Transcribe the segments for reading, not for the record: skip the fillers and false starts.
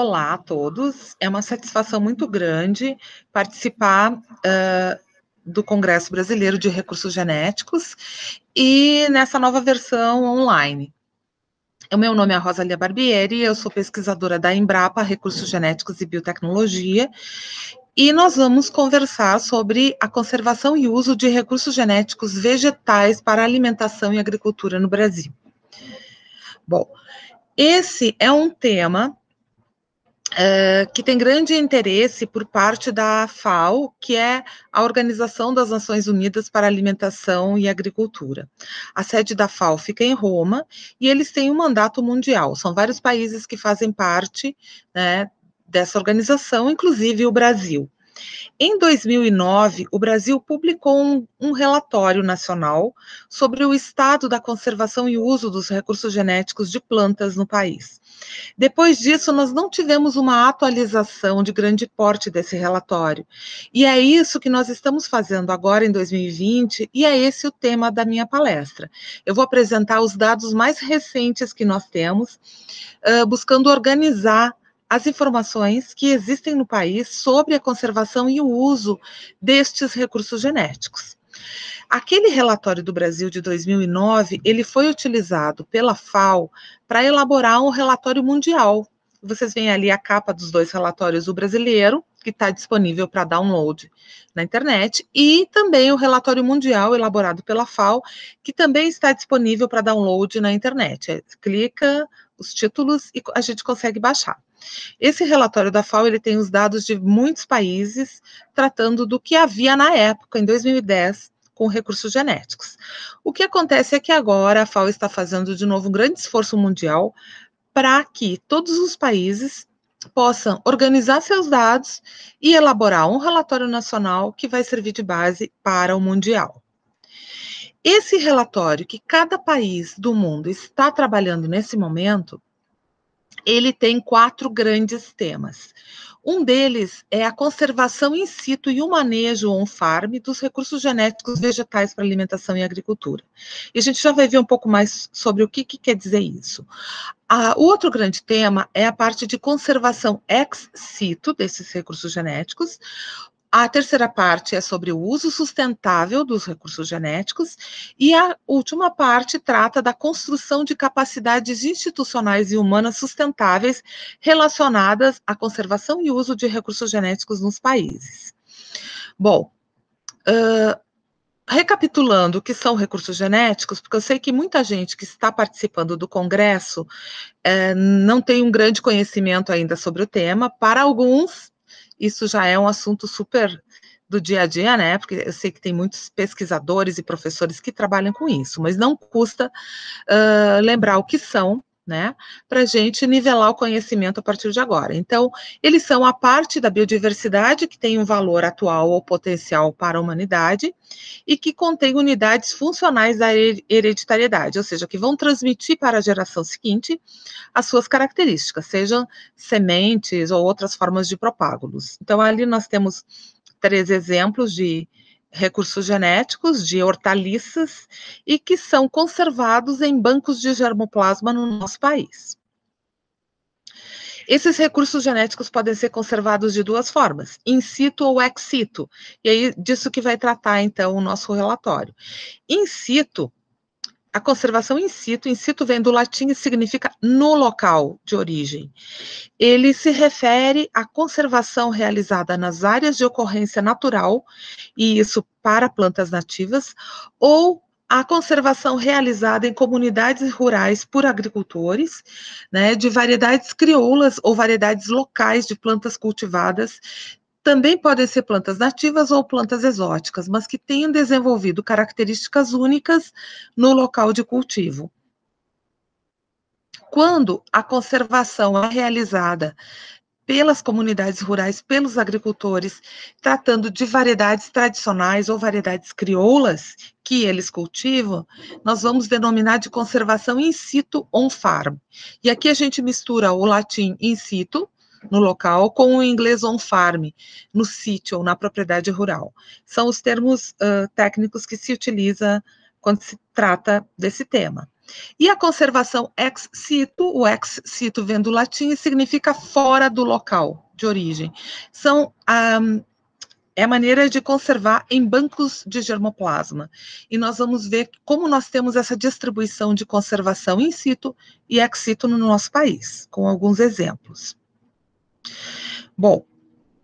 Olá a todos, é uma satisfação muito grande participar do Congresso Brasileiro de Recursos Genéticos e nessa nova versão online. O meu nome é Rosalia Barbieri, eu sou pesquisadora da Embrapa Recursos Genéticos e Biotecnologia, e nós vamos conversar sobre a conservação e uso de recursos genéticos vegetais para alimentação e agricultura no Brasil. Bom, esse é um tema que tem grande interesse por parte da FAO, que é a Organização das Nações Unidas para a Alimentação e Agricultura. A sede da FAO fica em Roma e eles têm um mandato mundial. São vários países que fazem parte, né, dessa organização, inclusive o Brasil. Em 2009, o Brasil publicou um relatório nacional sobre o estado da conservação e uso dos recursos genéticos de plantas no país. Depois disso, nós não tivemos uma atualização de grande porte desse relatório. E é isso que nós estamos fazendo agora em 2020, e é esse o tema da minha palestra. Eu vou apresentar os dados mais recentes que nós temos, buscando organizar as informações que existem no país sobre a conservação e o uso destes recursos genéticos. Aquele relatório do Brasil de 2009, ele foi utilizado pela FAO para elaborar um relatório mundial. Vocês veem ali a capa dos dois relatórios, o brasileiro, que está disponível para download na internet, e também o relatório mundial elaborado pela FAO, que também está disponível para download na internet. Clica os títulos e a gente consegue baixar. Esse relatório da FAO, ele tem os dados de muitos países, tratando do que havia na época, em 2010, com recursos genéticos. O que acontece é que agora a FAO está fazendo de novo um grande esforço mundial para que todos os países possam organizar seus dados e elaborar um relatório nacional que vai servir de base para o mundial. Esse relatório que cada país do mundo está trabalhando nesse momento, ele tem 4 grandes temas. Um deles é a conservação in situ e o manejo on-farm dos recursos genéticos vegetais para alimentação e agricultura. E a gente já vai ver um pouco mais sobre o que quer dizer isso. O outro grande tema é a parte de conservação ex situ desses recursos genéticos. A terceira parte é sobre o uso sustentável dos recursos genéticos e a última parte trata da construção de capacidades institucionais e humanas sustentáveis relacionadas à conservação e uso de recursos genéticos nos países. Bom, recapitulando o que são recursos genéticos, porque eu sei que muita gente que está participando do congresso não tem um grande conhecimento ainda sobre o tema. Para alguns, isso já é um assunto super do dia a dia, né? Porque eu sei que tem muitos pesquisadores e professores que trabalham com isso, mas não custa lembrar o que são, né? Para a gente nivelar o conhecimento a partir de agora. Então, eles são a parte da biodiversidade que tem um valor atual ou potencial para a humanidade e que contém unidades funcionais da hereditariedade, ou seja, que vão transmitir para a geração seguinte as suas características, sejam sementes ou outras formas de propágulos. Então, ali nós temos 3 exemplos de recursos genéticos, de hortaliças, e que são conservados em bancos de germoplasma no nosso país. Esses recursos genéticos podem ser conservados de 2 formas, in situ ou ex situ, e aí disso que vai tratar, então, o nosso relatório. In situ, a conservação in situ vem do latim e significa no local de origem. Ele se refere à conservação realizada nas áreas de ocorrência natural, e isso para plantas nativas, ou a conservação realizada em comunidades rurais por agricultores, né, de variedades crioulas ou variedades locais de plantas cultivadas. Também podem ser plantas nativas ou plantas exóticas, mas que tenham desenvolvido características únicas no local de cultivo. Quando a conservação é realizada pelas comunidades rurais, pelos agricultores, tratando de variedades tradicionais ou variedades crioulas que eles cultivam, nós vamos denominar de conservação in situ on-farm. E aqui a gente mistura o latim in situ, no local, com o inglês on-farm, no sítio ou na propriedade rural. São os termos técnicos que se utiliza quando se trata desse tema. E a conservação ex situ, o ex situ vem do latim e significa fora do local de origem. É a maneira de conservar em bancos de germoplasma. E nós vamos ver como nós temos essa distribuição de conservação in situ e ex situ no nosso país, com alguns exemplos. Bom,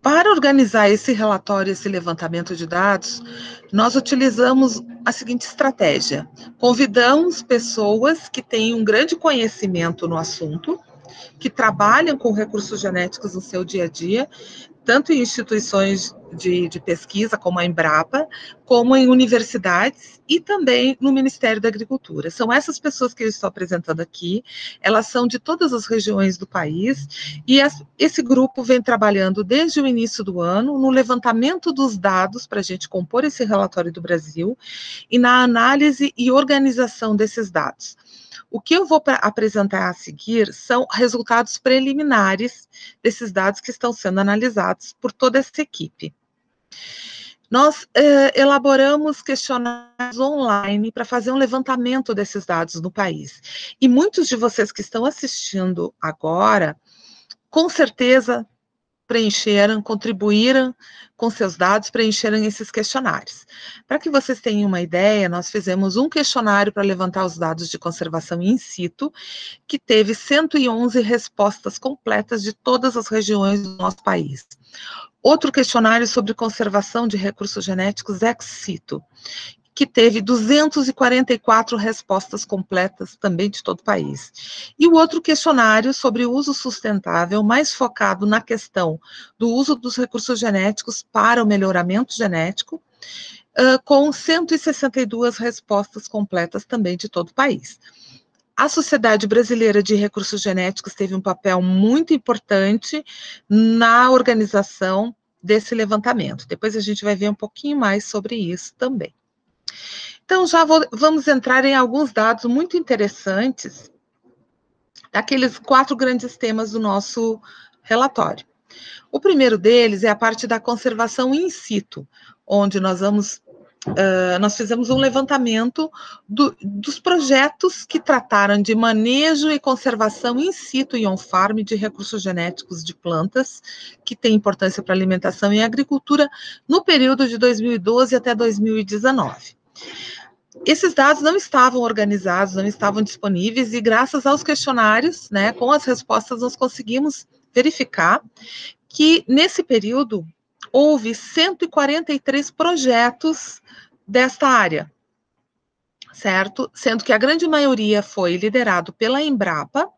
para organizar esse relatório, esse levantamento de dados, nós utilizamos a seguinte estratégia. Convidamos pessoas que têm um grande conhecimento no assunto, que trabalham com recursos genéticos no seu dia a dia, tanto em instituições de pesquisa, como a Embrapa, como em universidades e também no Ministério da Agricultura. São essas pessoas que eu estou apresentando aqui, elas são de todas as regiões do país, e esse grupo vem trabalhando desde o início do ano no levantamento dos dados para a gente compor esse relatório do Brasil e na análise e organização desses dados. O que eu vou apresentar a seguir são resultados preliminares desses dados que estão sendo analisados por toda essa equipe. Nós elaboramos questionários online para fazer um levantamento desses dados no país. E muitos de vocês que estão assistindo agora, com certeza preencheram, contribuíram com seus dados, preencheram esses questionários. Para que vocês tenham uma ideia, nós fizemos um questionário para levantar os dados de conservação in situ, que teve 111 respostas completas de todas as regiões do nosso país. Outro questionário sobre conservação de recursos genéticos ex situ, que teve 244 respostas completas também de todo o país. E o outro questionário sobre o uso sustentável, mais focado na questão do uso dos recursos genéticos para o melhoramento genético, com 162 respostas completas também de todo o país. A Sociedade Brasileira de Recursos Genéticos teve um papel muito importante na organização desse levantamento. Depois a gente vai ver um pouquinho mais sobre isso também. Então, vamos entrar em alguns dados muito interessantes daqueles 4 grandes temas do nosso relatório. O primeiro deles é a parte da conservação in situ, onde nós fizemos um levantamento dos projetos que trataram de manejo e conservação in situ e on-farm de recursos genéticos de plantas, que têm importância para alimentação e agricultura, no período de 2012 até 2019. Esses dados não estavam organizados, não estavam disponíveis, e graças aos questionários, né, com as respostas, nós conseguimos verificar que, nesse período, houve 143 projetos desta área, certo? Sendo que a grande maioria foi liderado pela Embrapa,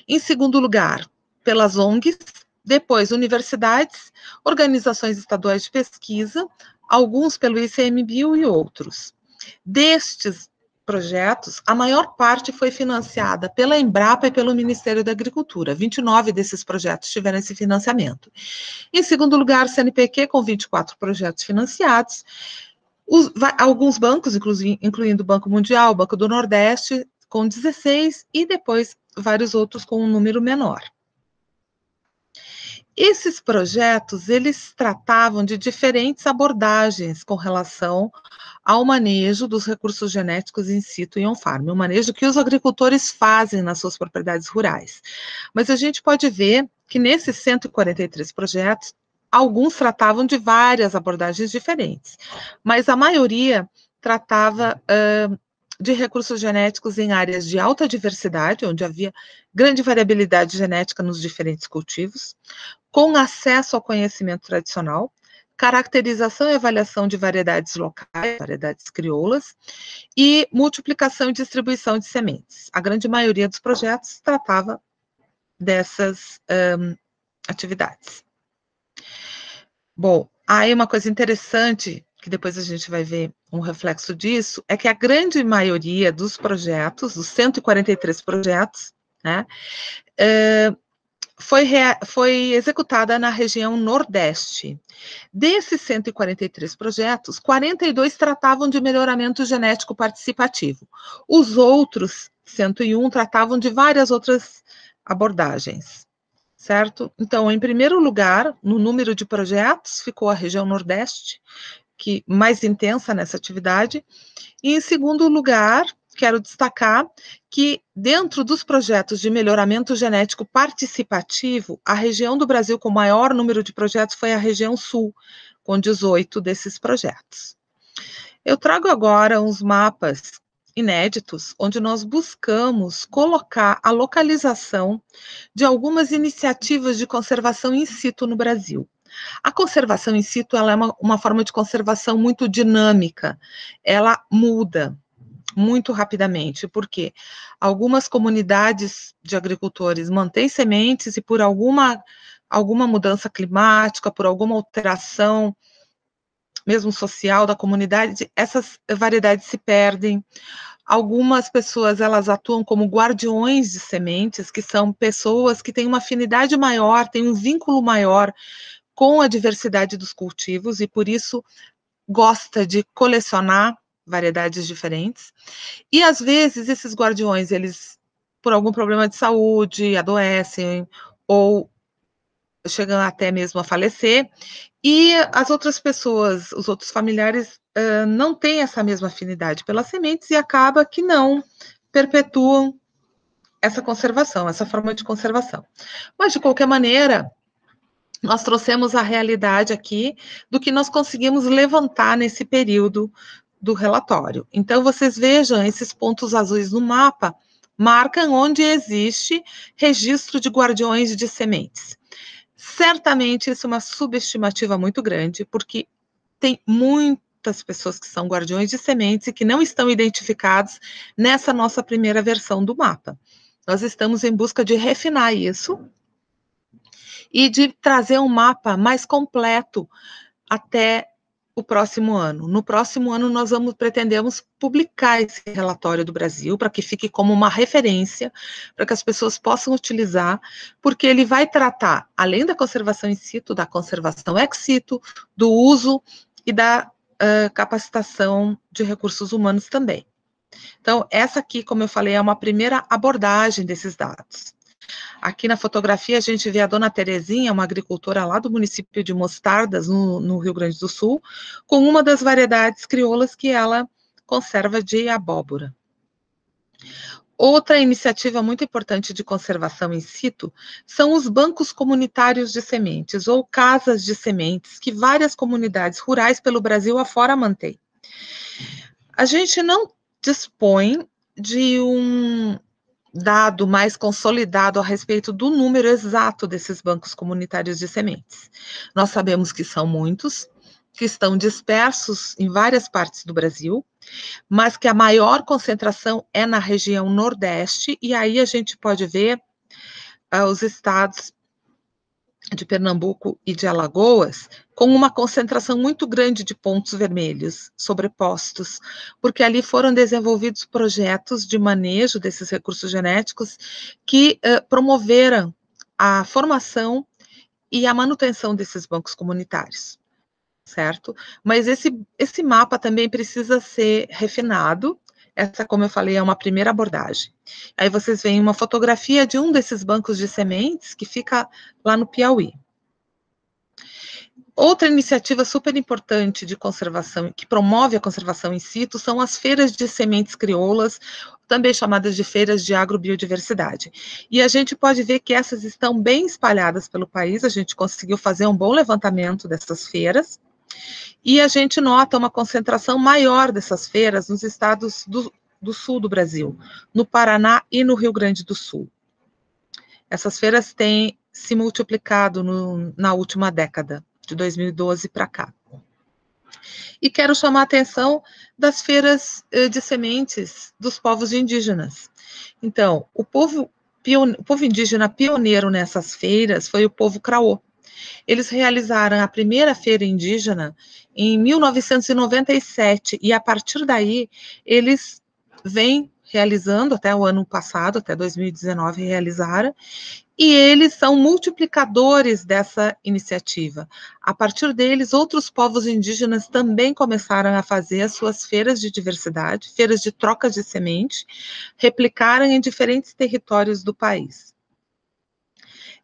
em segundo lugar, pelas ONGs, depois universidades, organizações estaduais de pesquisa, alguns pelo ICMBio e outros. Destes projetos, a maior parte foi financiada pela Embrapa e pelo Ministério da Agricultura. 29 desses projetos tiveram esse financiamento. Em segundo lugar, o CNPq, com 24 projetos financiados. Alguns bancos, incluindo o Banco Mundial, o Banco do Nordeste, com 16, e depois vários outros com um número menor. Esses projetos, eles tratavam de diferentes abordagens com relação ao manejo dos recursos genéticos in situ e on-farm, o manejo que os agricultores fazem nas suas propriedades rurais. Mas a gente pode ver que nesses 143 projetos, alguns tratavam de várias abordagens diferentes, mas a maioria tratava de recursos genéticos em áreas de alta diversidade, onde havia grande variabilidade genética nos diferentes cultivos, com acesso ao conhecimento tradicional, caracterização e avaliação de variedades locais, variedades crioulas, e multiplicação e distribuição de sementes. A grande maioria dos projetos tratava dessas atividades. Bom, aí uma coisa interessante, que depois a gente vai ver um reflexo disso, é que a grande maioria dos projetos, dos 143 projetos, né, foi executada na região Nordeste. Desses 143 projetos, 42 tratavam de melhoramento genético participativo. Os outros 101 tratavam de várias outras abordagens, certo? Então, em primeiro lugar, no número de projetos, ficou a região Nordeste, que mais intensa nessa atividade, e em segundo lugar, quero destacar que, dentro dos projetos de melhoramento genético participativo, a região do Brasil com maior número de projetos foi a região sul, com 18 desses projetos. Eu trago agora uns mapas inéditos, onde nós buscamos colocar a localização de algumas iniciativas de conservação in situ no Brasil. A conservação in situ ela é uma forma de conservação muito dinâmica, ela muda muito rapidamente, porque algumas comunidades de agricultores mantêm sementes e por alguma mudança climática, por alguma alteração mesmo social da comunidade, essas variedades se perdem. Algumas pessoas, elas atuam como guardiões de sementes, que são pessoas que têm uma afinidade maior, têm um vínculo maior com a diversidade dos cultivos e, por isso, gosta de colecionar variedades diferentes. E, às vezes, esses guardiões, eles, por algum problema de saúde, adoecem ou chegam até mesmo a falecer, e as outras pessoas, os outros familiares, não têm essa mesma afinidade pelas sementes e acaba que não perpetuam essa conservação, essa forma de conservação. Mas, de qualquer maneira, nós trouxemos a realidade aqui do que nós conseguimos levantar nesse período do relatório. Então, vocês vejam, esses pontos azuis no mapa marcam onde existe registro de guardiões de sementes. Certamente isso é uma subestimativa muito grande, porque tem muitas pessoas que são guardiões de sementes e que não estão identificados nessa nossa primeira versão do mapa. Nós estamos em busca de refinar isso e de trazer um mapa mais completo até o próximo ano. No próximo ano, nós pretendemos publicar esse relatório do Brasil, para que fique como uma referência, para que as pessoas possam utilizar, porque ele vai tratar, além da conservação in situ, da conservação ex situ, do uso e da capacitação de recursos humanos também. Então, essa aqui, como eu falei, é uma primeira abordagem desses dados. Aqui na fotografia a gente vê a dona Terezinha, uma agricultora lá do município de Mostardas, no Rio Grande do Sul, com uma das variedades crioulas que ela conserva de abóbora. Outra iniciativa muito importante de conservação in situ são os bancos comunitários de sementes, ou casas de sementes, que várias comunidades rurais pelo Brasil afora mantêm. A gente não dispõe de um dado mais consolidado a respeito do número exato desses bancos comunitários de sementes. Nós sabemos que são muitos, que estão dispersos em várias partes do Brasil, mas que a maior concentração é na região Nordeste, e aí a gente pode ver os estados de Pernambuco e de Alagoas, com uma concentração muito grande de pontos vermelhos sobrepostos, porque ali foram desenvolvidos projetos de manejo desses recursos genéticos que promoveram a formação e a manutenção desses bancos comunitários, certo? Mas esse mapa também precisa ser refinado. Essa, como eu falei, é uma primeira abordagem. Aí vocês veem uma fotografia de um desses bancos de sementes que fica lá no Piauí. Outra iniciativa super importante de conservação, que promove a conservação in situ, são as feiras de sementes crioulas, também chamadas de feiras de agrobiodiversidade. E a gente pode ver que essas estão bem espalhadas pelo país, a gente conseguiu fazer um bom levantamento dessas feiras, e a gente nota uma concentração maior dessas feiras nos estados do sul do Brasil, no Paraná e no Rio Grande do Sul. Essas feiras têm se multiplicado na última década, de 2012 para cá. E quero chamar a atenção das feiras de sementes dos povos indígenas. Então, o povo indígena pioneiro nessas feiras foi o povo Craô. Eles realizaram a primeira feira indígena em 1997, e a partir daí eles vêm realizando, até o ano passado, até 2019 realizaram, e eles são multiplicadores dessa iniciativa. A partir deles, outros povos indígenas também começaram a fazer as suas feiras de diversidade, feiras de troca de semente, replicaram em diferentes territórios do país.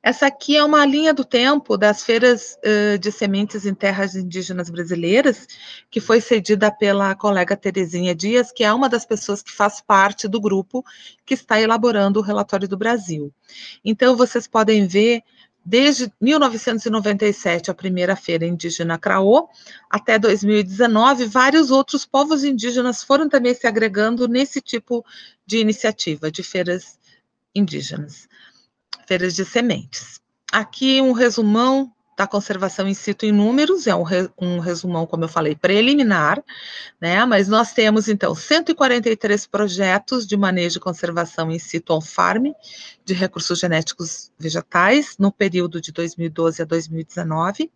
Essa aqui é uma linha do tempo das feiras de sementes em terras indígenas brasileiras, que foi cedida pela colega Terezinha Dias, que é uma das pessoas que faz parte do grupo que está elaborando o relatório do Brasil. Então, vocês podem ver, desde 1997, a primeira feira indígena Craô, até 2019, vários outros povos indígenas foram também se agregando nesse tipo de iniciativa, de feiras indígenas. Feiras de sementes. Aqui um resumão da conservação in situ em números, é um resumão, como eu falei, preliminar, né? Mas nós temos, então, 143 projetos de manejo e conservação in situ on-farm de recursos genéticos vegetais no período de 2012 a 2019.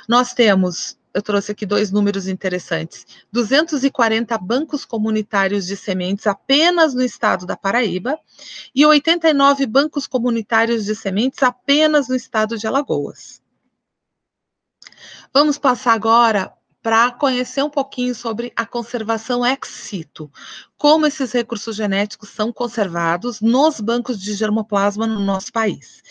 Nós temos, eu trouxe aqui 2 números interessantes, 240 bancos comunitários de sementes apenas no estado da Paraíba e 89 bancos comunitários de sementes apenas no estado de Alagoas. Vamos passar agora para conhecer um pouquinho sobre a conservação ex situ, como esses recursos genéticos são conservados nos bancos de germoplasma no nosso país.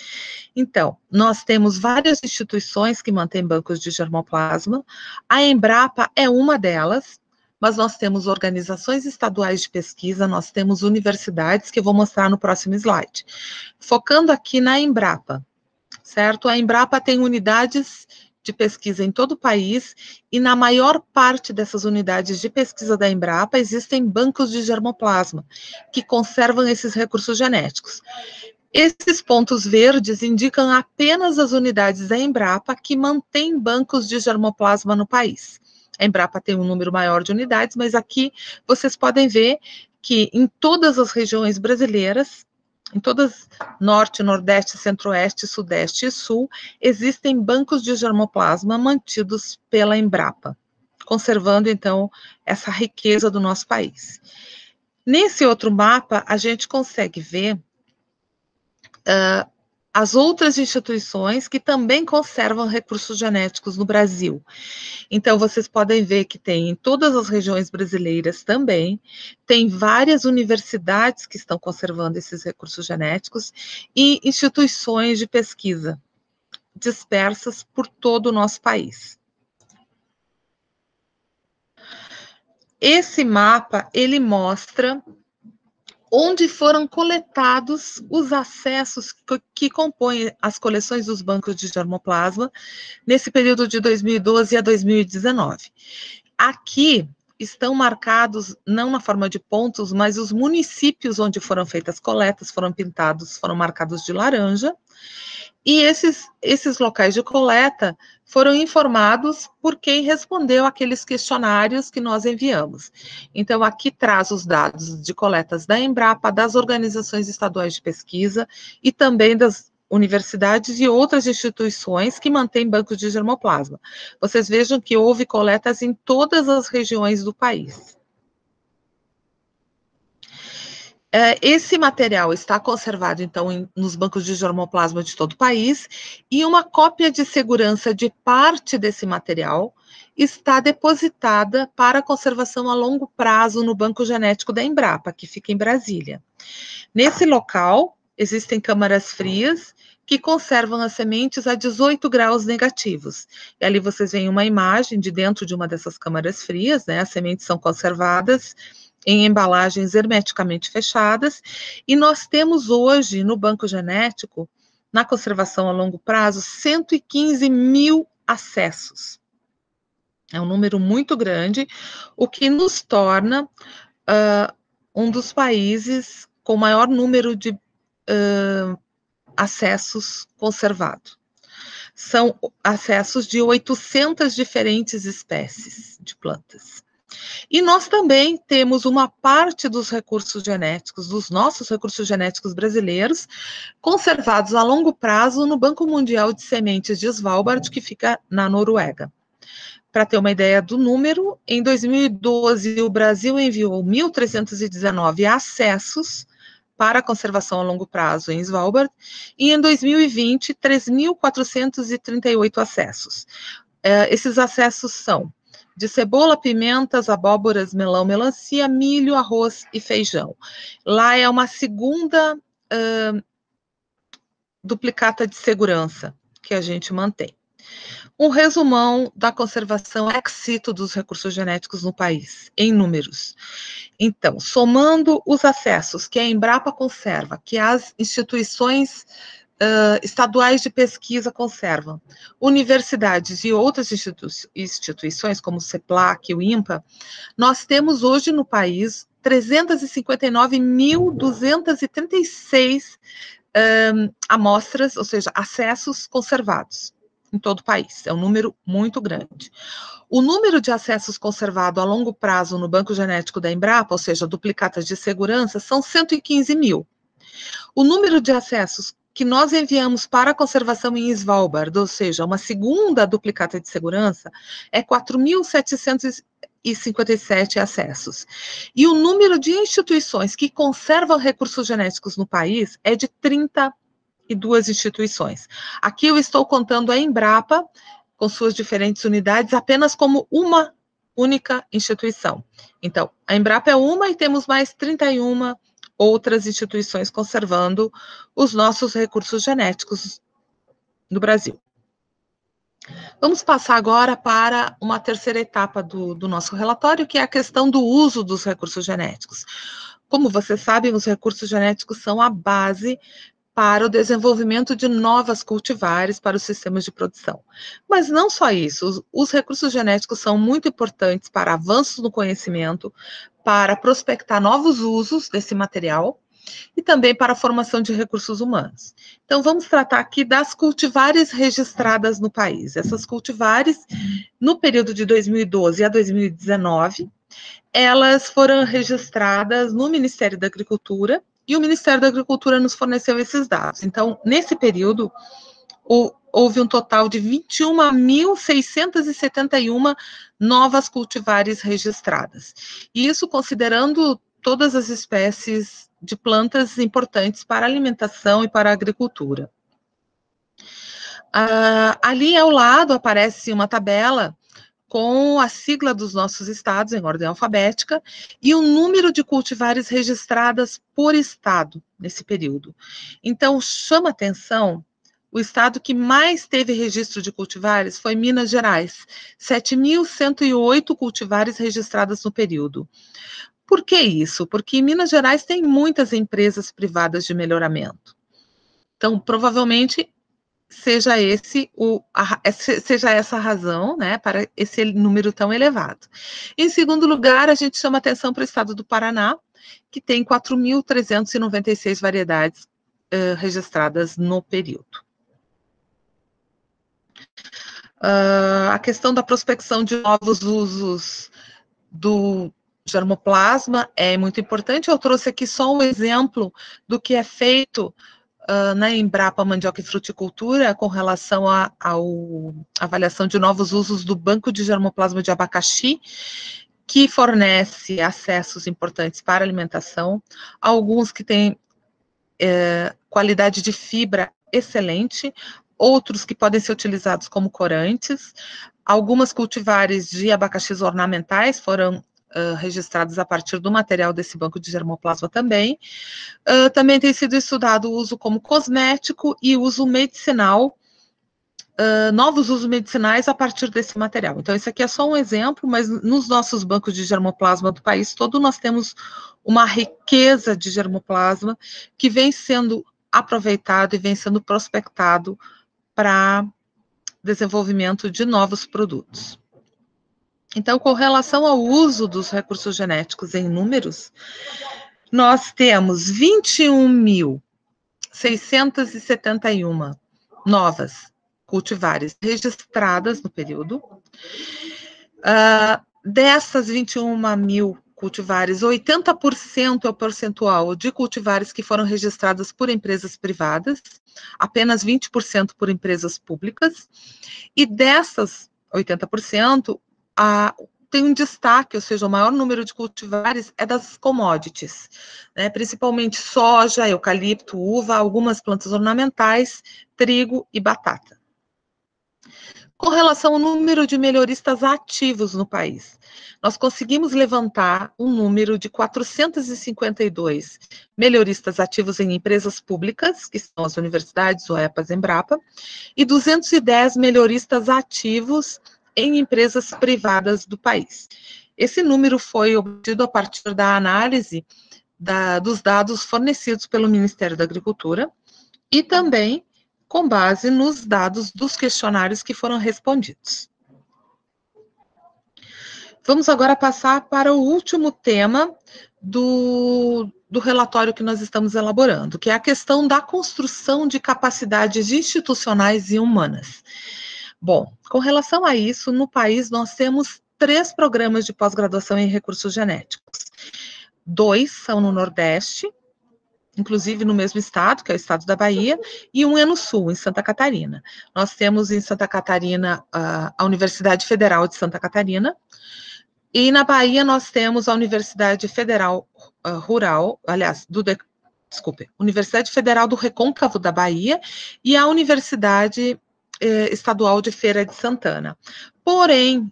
Então, nós temos várias instituições que mantêm bancos de germoplasma, a Embrapa é uma delas, mas nós temos organizações estaduais de pesquisa, nós temos universidades, que eu vou mostrar no próximo slide. Focando aqui na Embrapa, certo? A Embrapa tem unidades de pesquisa em todo o país, e na maior parte dessas unidades de pesquisa da Embrapa existem bancos de germoplasma, que conservam esses recursos genéticos. Esses pontos verdes indicam apenas as unidades da Embrapa que mantêm bancos de germoplasma no país. A Embrapa tem um número maior de unidades, mas aqui vocês podem ver que em todas as regiões brasileiras, em todas Norte, Nordeste, Centro-Oeste, Sudeste e Sul, existem bancos de germoplasma mantidos pela Embrapa, conservando, então, essa riqueza do nosso país. Nesse outro mapa, a gente consegue ver as outras instituições que também conservam recursos genéticos no Brasil. Então, vocês podem ver que tem em todas as regiões brasileiras também, tem várias universidades que estão conservando esses recursos genéticos e instituições de pesquisa dispersas por todo o nosso país. Esse mapa, ele mostra onde foram coletados os acessos que compõem as coleções dos bancos de germoplasma nesse período de 2012 a 2019. Aqui estão marcados, não na forma de pontos, mas os municípios onde foram feitas coletas, foram pintados, foram marcados de laranja, e esses locais de coleta foram informados por quem respondeu aqueles questionários que nós enviamos. Então, aqui traz os dados de coletas da Embrapa, das organizações estaduais de pesquisa e também das universidades e outras instituições que mantêm bancos de germoplasma. Vocês vejam que houve coletas em todas as regiões do país. Esse material está conservado, então, nos bancos de germoplasma de todo o país, e uma cópia de segurança de parte desse material está depositada para conservação a longo prazo no Banco Genético da Embrapa, que fica em Brasília. Nesse local, existem câmaras frias que conservam as sementes a 18 graus negativos. E ali vocês veem uma imagem de dentro de uma dessas câmaras frias, né? As sementes são conservadas em embalagens hermeticamente fechadas, e nós temos hoje no banco genético, na conservação a longo prazo, 115 mil acessos. É um número muito grande, o que nos torna um dos países com maior número de acessos conservados. São acessos de 800 diferentes espécies de plantas. E nós também temos uma parte dos recursos genéticos, dos nossos recursos genéticos brasileiros, conservados a longo prazo no Banco Mundial de Sementes de Svalbard, que fica na Noruega. Para ter uma ideia do número, em 2012 o Brasil enviou 1.319 acessos para a conservação a longo prazo em Svalbard, e em 2020, 3.438 acessos. Esses acessos são de cebola, pimentas, abóboras, melão, melancia, milho, arroz e feijão. Lá é uma segunda duplicata de segurança que a gente mantém. Um resumão da conservação ex situ dos recursos genéticos no país, em números. Então, somando os acessos que a Embrapa conserva, que as instituições estaduais de pesquisa conservam, universidades e outras instituições, como o CEPLAC e o INPA, nós temos hoje no país 359.236 amostras, ou seja, acessos conservados em todo o país. É um número muito grande. O número de acessos conservados a longo prazo no banco genético da Embrapa, ou seja, duplicatas de segurança, são 115 mil. O número de acessos que nós enviamos para a conservação em Svalbard, ou seja, uma segunda duplicata de segurança, é 4.757 acessos. E o número de instituições que conservam recursos genéticos no país é de 32 instituições. Aqui eu estou contando a Embrapa, com suas diferentes unidades, apenas como uma única instituição. Então, a Embrapa é uma e temos mais 31 outras instituições conservando os nossos recursos genéticos no Brasil. Vamos passar agora para uma terceira etapa do nosso relatório, que é a questão do uso dos recursos genéticos. Como vocês sabem, os recursos genéticos são a base para o desenvolvimento de novas cultivares para os sistemas de produção. Mas não só isso, os recursos genéticos são muito importantes para avanços no conhecimento, para prospectar novos usos desse material e também para a formação de recursos humanos. Então, vamos tratar aqui das cultivares registradas no país. Essas cultivares, no período de 2012 a 2019, elas foram registradas no Ministério da Agricultura, e o Ministério da Agricultura nos forneceu esses dados. Então, nesse período, houve um total de 21.671 novas cultivares registradas. E isso considerando todas as espécies de plantas importantes para a alimentação e para a agricultura. Ali ao lado aparece uma tabela com a sigla dos nossos estados em ordem alfabética e o número de cultivares registradas por estado nesse período. Então, chama atenção, o estado que mais teve registro de cultivares foi Minas Gerais, 7.108 cultivares registradas no período. Por que isso? Porque em Minas Gerais tem muitas empresas privadas de melhoramento. Então, provavelmente, seja essa a razão, né, para esse número tão elevado. Em segundo lugar, a gente chama atenção para o estado do Paraná, que tem 4.396 variedades registradas no período. A questão da prospecção de novos usos do germoplasma é muito importante. Eu trouxe aqui só um exemplo do que é feito na Embrapa Mandioca e Fruticultura com relação à avaliação de novos usos do banco de germoplasma de abacaxi, que fornece acessos importantes para alimentação, alguns que têm qualidade de fibra excelente, outros que podem ser utilizados como corantes, algumas cultivares de abacaxis ornamentais foram registrados a partir do material desse banco de germoplasma também. Também tem sido estudado o uso como cosmético e uso medicinal, novos usos medicinais a partir desse material. Então, esse aqui é só um exemplo, mas nos nossos bancos de germoplasma do país todo, nós temos uma riqueza de germoplasma que vem sendo aproveitado e vem sendo prospectado para desenvolvimento de novos produtos. Então, com relação ao uso dos recursos genéticos em números, nós temos 21.671 novas cultivares registradas no período. Dessas 21 mil cultivares, 80% é o percentual de cultivares que foram registradas por empresas privadas, apenas 20% por empresas públicas, e dessas 80%, tem um destaque, ou seja, o maior número de cultivares é das commodities, né, principalmente soja, eucalipto, uva, algumas plantas ornamentais, trigo e batata. Com relação ao número de melhoristas ativos no país, nós conseguimos levantar um número de 452 melhoristas ativos em empresas públicas, que são as universidades, o EPAS, Embrapa, e 210 melhoristas ativos em empresas privadas do país. Esse número foi obtido a partir da análise dos dados fornecidos pelo Ministério da Agricultura e também com base nos dados dos questionários que foram respondidos. Vamos agora passar para o último tema do relatório que nós estamos elaborando, que é a questão da construção de capacidades institucionais e humanas. Bom, com relação a isso, no país nós temos 3 programas de pós-graduação em recursos genéticos. 2 são no Nordeste, inclusive no mesmo estado, que é o estado da Bahia, e um é no Sul, em Santa Catarina. Nós temos em Santa Catarina a Universidade Federal de Santa Catarina, e na Bahia nós temos a Universidade Federal Rural, aliás, Universidade Federal do Recôncavo da Bahia e a Universidade Estadual de Feira de Santana. Porém,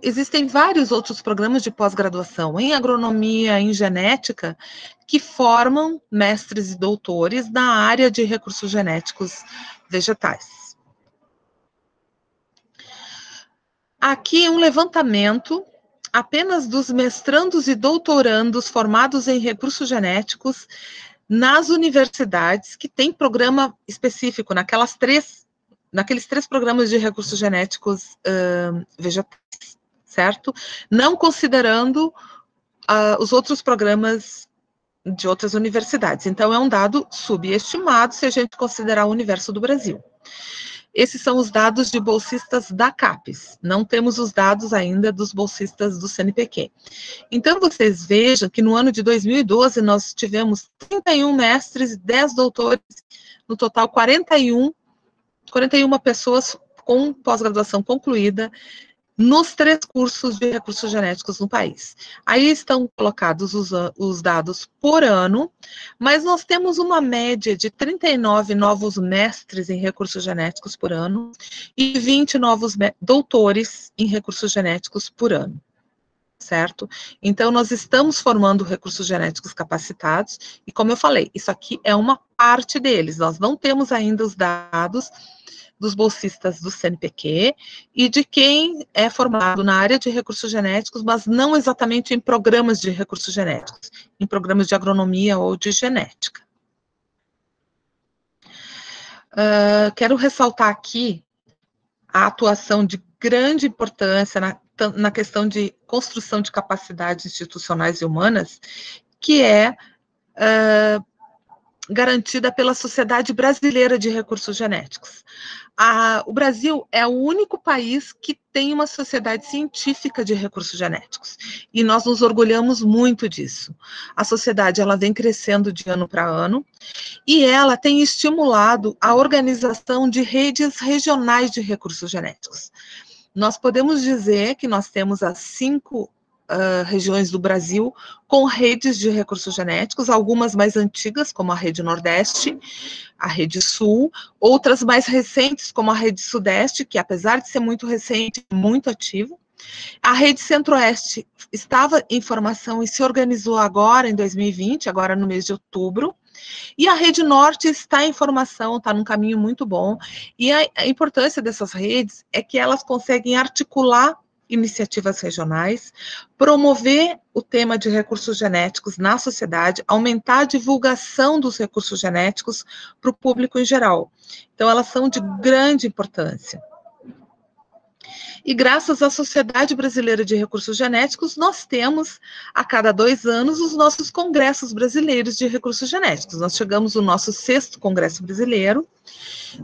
existem vários outros programas de pós-graduação em agronomia, em genética, que formam mestres e doutores na área de recursos genéticos vegetais. Aqui um levantamento apenas dos mestrandos e doutorandos formados em recursos genéticos nas universidades que têm programa específico, naqueles 3 programas de recursos genéticos vegetais, certo? Não considerando os outros programas de outras universidades. Então, é um dado subestimado se a gente considerar o universo do Brasil. Esses são os dados de bolsistas da CAPES. Não temos os dados ainda dos bolsistas do CNPq. Então, vocês vejam que no ano de 2012, nós tivemos 31 mestres e 10 doutores, no total 41 pessoas com pós-graduação concluída nos 3 cursos de recursos genéticos no país. Aí estão colocados os dados por ano, mas nós temos uma média de 39 novos mestres em recursos genéticos por ano e 20 novos doutores em recursos genéticos por ano, certo? Então, nós estamos formando recursos genéticos capacitados, e como eu falei, isso aqui é uma parte deles, nós não temos ainda os dados dos bolsistas do CNPq e de quem é formado na área de recursos genéticos, mas não exatamente em programas de recursos genéticos, em programas de agronomia ou de genética. Quero ressaltar aqui a atuação de grande importância na questão de construção de capacidades institucionais e humanas, que é garantida pela Sociedade Brasileira de Recursos Genéticos. O Brasil é o único país que tem uma sociedade científica de recursos genéticos, e nós nos orgulhamos muito disso. A sociedade, ela vem crescendo de ano para ano, e ela tem estimulado a organização de redes regionais de recursos genéticos. Nós podemos dizer que nós temos as 5 regiões do Brasil com redes de recursos genéticos, algumas mais antigas, como a Rede Nordeste, a Rede Sul, outras mais recentes, como a Rede Sudeste, que apesar de ser muito recente, muito ativa. A Rede Centro-Oeste estava em formação e se organizou agora, em 2020, agora no mês de outubro, e a Rede Norte está em formação, está num caminho muito bom, e a importância dessas redes é que elas conseguem articular iniciativas regionais, promover o tema de recursos genéticos na sociedade, aumentar a divulgação dos recursos genéticos para o público em geral. Então, elas são de grande importância. E graças à Sociedade Brasileira de Recursos Genéticos, nós temos, a cada 2 anos, os nossos congressos brasileiros de recursos genéticos. Nós chegamos ao nosso 6º Congresso Brasileiro,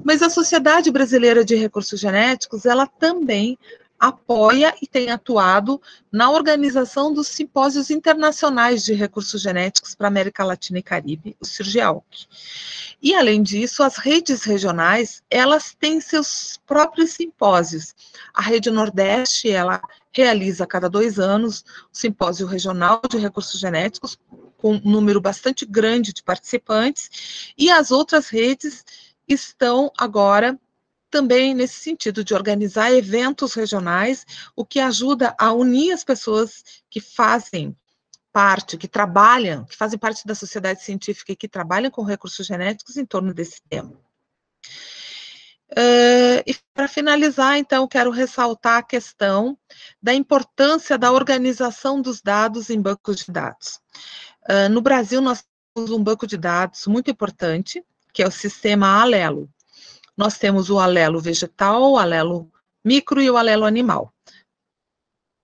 mas a Sociedade Brasileira de Recursos Genéticos, ela também apoia e tem atuado na organização dos simpósios internacionais de recursos genéticos para a América Latina e Caribe, o CIRGEALC. E, além disso, as redes regionais, elas têm seus próprios simpósios. A Rede Nordeste, ela realiza a cada 2 anos o Simpósio Regional de Recursos Genéticos, com um número bastante grande de participantes, e as outras redes estão agora também nesse sentido de organizar eventos regionais, o que ajuda a unir as pessoas que fazem parte, que trabalham, que fazem parte da sociedade científica e que trabalham com recursos genéticos em torno desse tema. E para finalizar, então, quero ressaltar a questão da importância da organização dos dados em bancos de dados. No Brasil, nós temos um banco de dados muito importante, que é o sistema Alelo. Nós temos o alelo vegetal, o alelo micro e o alelo animal,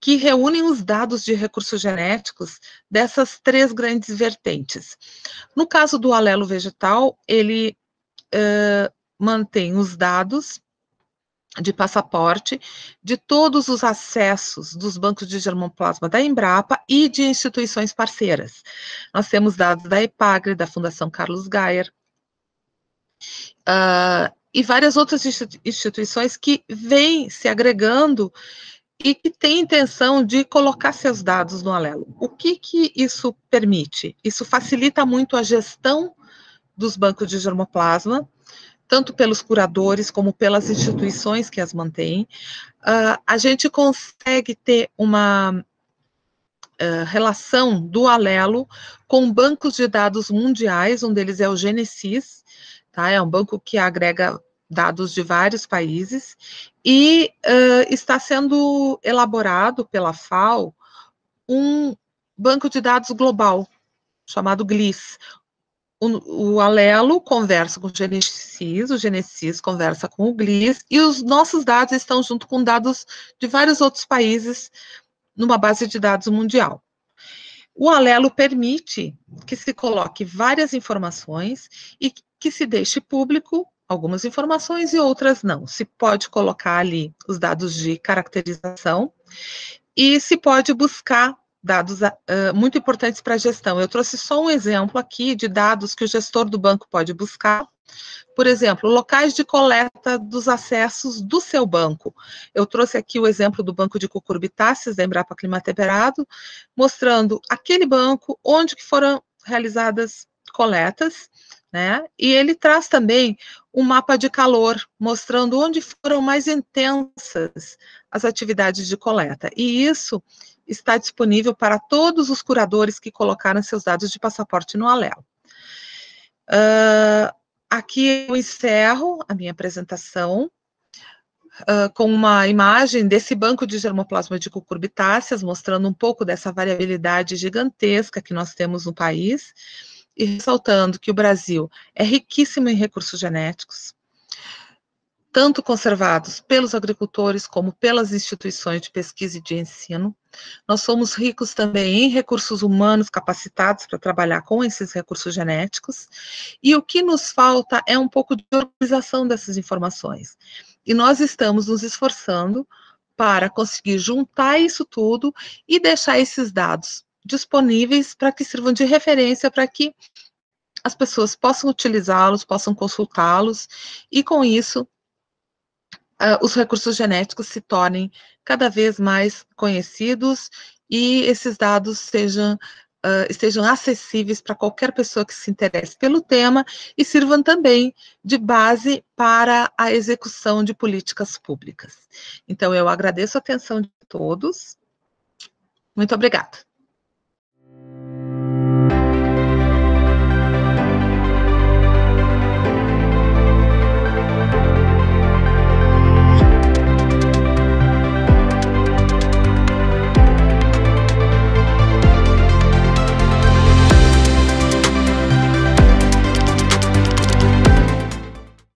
que reúnem os dados de recursos genéticos dessas três grandes vertentes. No caso do alelo vegetal, ele mantém os dados de passaporte de todos os acessos dos bancos de germoplasma da Embrapa e de instituições parceiras. Nós temos dados da EPAGRE, da Fundação Carlos Gaier, e várias outras instituições que vêm se agregando e que têm intenção de colocar seus dados no Alelo. O que isso permite? Isso facilita muito a gestão dos bancos de germoplasma, tanto pelos curadores como pelas instituições que as mantêm. A gente consegue ter uma relação do Alelo com bancos de dados mundiais, um deles é o Genesis, tá? É um banco que agrega dados de vários países, e está sendo elaborado pela FAO um banco de dados global, chamado GLIS. O Alelo conversa com o Genesis conversa com o GLIS, e os nossos dados estão junto com dados de vários outros países, numa base de dados mundial. O Alelo permite que se coloque várias informações e que se deixe público algumas informações e outras não. Se pode colocar ali os dados de caracterização e se pode buscar dados muito importantes para a gestão. Eu trouxe só um exemplo aqui de dados que o gestor do banco pode buscar. Por exemplo, locais de coleta dos acessos do seu banco. Eu trouxe aqui o exemplo do banco de cucurbitáceas da Embrapa Climatemperado, mostrando aquele banco onde que foram realizadas coletas, né? E ele traz também um mapa de calor, mostrando onde foram mais intensas as atividades de coleta. E isso está disponível para todos os curadores que colocaram seus dados de passaporte no Alelo. Aqui eu encerro a minha apresentação com uma imagem desse banco de germoplasma de cucurbitáceas, mostrando um pouco dessa variabilidade gigantesca que nós temos no país, e ressaltando que o Brasil é riquíssimo em recursos genéticos, tanto conservados pelos agricultores como pelas instituições de pesquisa e de ensino. Nós somos ricos também em recursos humanos capacitados para trabalhar com esses recursos genéticos, e o que nos falta é um pouco de organização dessas informações. E nós estamos nos esforçando para conseguir juntar isso tudo e deixar esses dados disponíveis para que sirvam de referência, para que as pessoas possam utilizá-los, possam consultá-los, e com isso os recursos genéticos se tornem cada vez mais conhecidos e esses dados estejam acessíveis para qualquer pessoa que se interesse pelo tema e sirvam também de base para a execução de políticas públicas. Então, eu agradeço a atenção de todos. Muito obrigada.